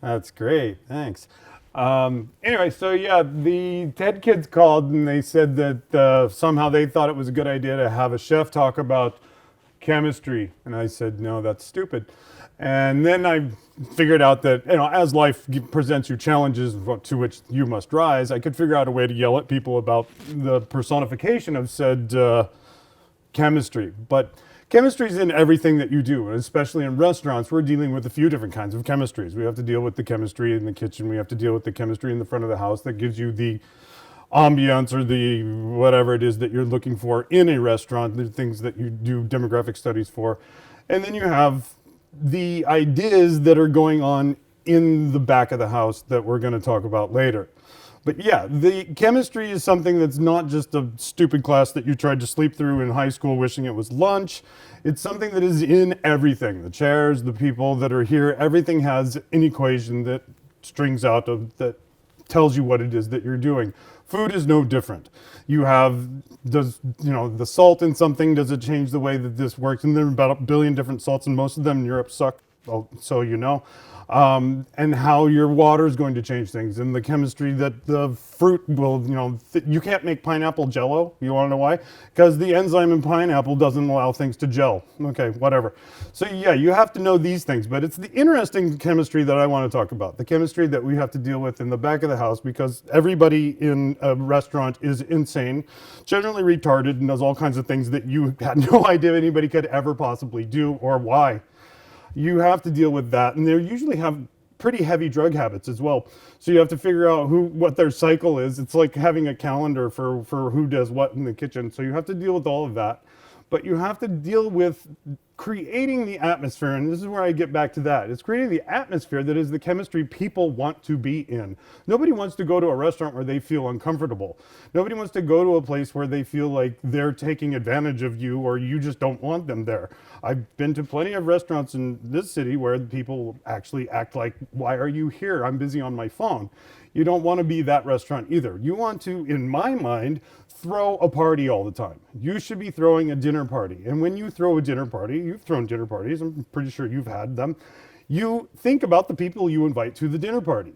That's great. Thanks. Anyway, so yeah, the TED kids called and they said that somehow they thought it was a good idea to have a chef talk about chemistry. And I said, no, that's stupid. And then I figured out that, as life presents you challenges to which you must rise, I could figure out a way to yell at people about the personification of said chemistry. But chemistry is in everything that you do, and especially in restaurants. We're dealing with a few different kinds of chemistries. We have to deal with the chemistry in the kitchen. We have to deal with the chemistry in the front of the house that gives you the ambiance or the whatever it is that you're looking for in a restaurant, the things that you do demographic studies for. And then you have the ideas that are going on in the back of the house that we're going to talk about later. But yeah, the chemistry is something that's not just a stupid class that you tried to sleep through in high school wishing it was lunch. It's something that is in everything. The chairs, the people that are here, everything has an equation that strings out of that tells you what it is that you're doing. Food is no different. You have, the salt in something, does it change the way that this works? And there are about 1 billion different salts, and most of them in Europe suck, so you know. And how your water is going to change things, and the chemistry that the fruit will, you can't make pineapple jello. You want to know why? Because the enzyme in pineapple doesn't allow things to gel. Okay, whatever. So yeah, you have to know these things, but it's the interesting chemistry that I want to talk about. The chemistry that we have to deal with in the back of the house, because everybody in a restaurant is insane, generally retarded, and does all kinds of things that you had no idea anybody could ever possibly do or why. You have to deal with that, and they usually have pretty heavy drug habits as well. So you have to figure out what their cycle is. It's like having a calendar for who does what in the kitchen. So you have to deal with all of that, but you have to deal with creating the atmosphere, and this is where I get back to that. It's creating the atmosphere that is the chemistry people want to be in. Nobody wants to go to a restaurant where they feel uncomfortable. Nobody wants to go to a place where they feel like they're taking advantage of you or you just don't want them there. I've been to plenty of restaurants in this city where the people actually act like, why are you here? I'm busy on my phone. You don't want to be that restaurant either. You want to, in my mind, throw a party all the time. You should be throwing a dinner party. And when you throw a dinner party, you've thrown dinner parties, I'm pretty sure you've had them, you think about the people you invite to the dinner party.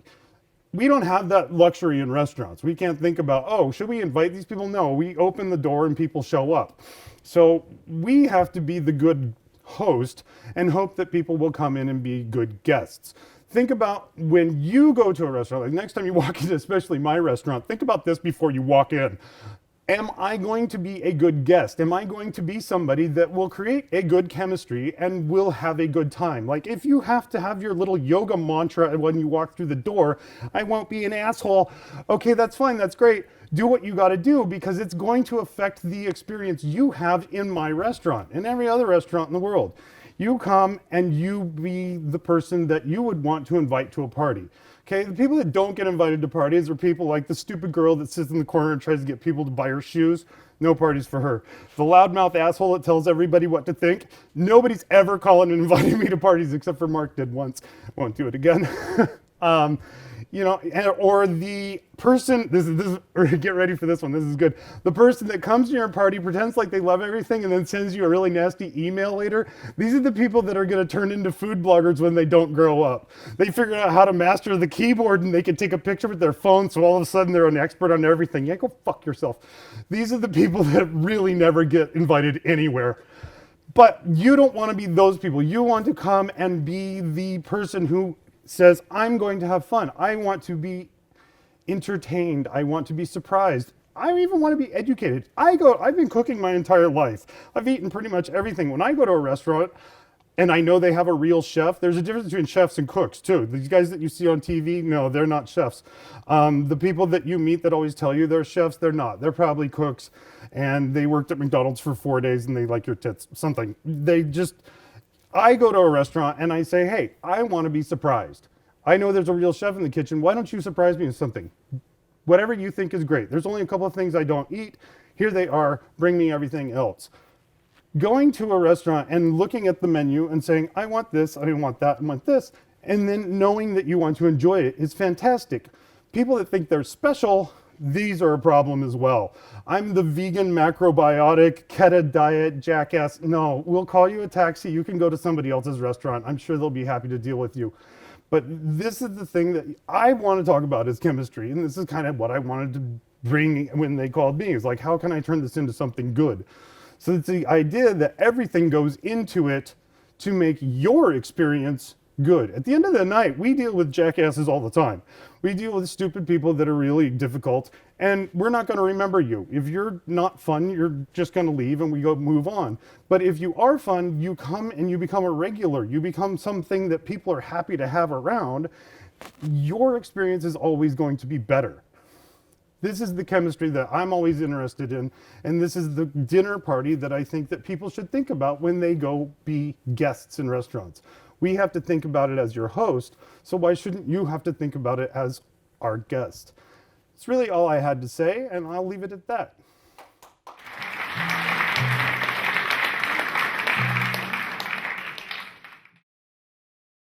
We don't have that luxury in restaurants. We can't think about, oh, should we invite these people? No, we open the door and people show up. So we have to be the good host and hope that people will come in and be good guests. Think about when you go to a restaurant, like next time you walk into, especially my restaurant, think about this before you walk in. Am I going to be a good guest? Am I going to be somebody that will create a good chemistry and will have a good time? Like if you have to have your little yoga mantra when you walk through the door, I won't be an asshole. Okay, that's fine, that's great. Do what you gotta do because it's going to affect the experience you have in my restaurant and every other restaurant in the world. You come and you be the person that you would want to invite to a party. Okay, the people that don't get invited to parties are people like the stupid girl that sits in the corner and tries to get people to buy her shoes. No parties for her. The loudmouth asshole that tells everybody what to think. Nobody's ever calling and inviting me to parties except for Mark did once. Won't do it again. Or the person, this is get ready for this one, this is good. The person that comes to your party, pretends like they love everything, and then sends you a really nasty email later. These are the people that are gonna turn into food bloggers when they don't grow up. They figured out how to master the keyboard and they can take a picture with their phone, so all of a sudden they're an expert on everything. Yeah, go fuck yourself. These are the people that really never get invited anywhere. But you don't wanna be those people. You want to come and be the person who says, I'm going to have fun. I want to be entertained. I want to be surprised. I even want to be educated. I've been cooking my entire life. I've eaten pretty much everything. When I go to a restaurant and I know they have a real chef, there's a difference between chefs and cooks too. These guys that you see on TV, no, they're not chefs. The people that you meet that always tell you they're chefs, they're not. They're probably cooks and they worked at McDonald's for 4 days and they like your tits, something. I go to a restaurant and I say, hey, I want to be surprised. I know there's a real chef in the kitchen. Why don't you surprise me with something? Whatever you think is great. There's only a couple of things I don't eat. Here they are. Bring me everything else. Going to a restaurant and looking at the menu and saying, I want this, I want that, I want this, and then knowing that you want to enjoy it is fantastic. People that think they're special, these are a problem as well. I'm the vegan macrobiotic keto diet jackass. No, we'll call you a taxi. You can go to somebody else's restaurant. I'm sure they'll be happy to deal with you. But this is the thing that I want to talk about is chemistry. And this is kind of what I wanted to bring when they called me. It's like, how can I turn this into something good? So it's the idea that everything goes into it to make your experience good. At the end of the night, we deal with jackasses all the time. We deal with stupid people that are really difficult, and we're not going to remember you. If you're not fun, you're just going to leave and we go move on. But if you are fun, you come and you become a regular. You become something that people are happy to have around. Your experience is always going to be better. This is the chemistry that I'm always interested in, and this is the dinner party that I think that people should think about when they go be guests in restaurants. We have to think about it as your host, so why shouldn't you have to think about it as our guest? It's really all I had to say, and I'll leave it at that.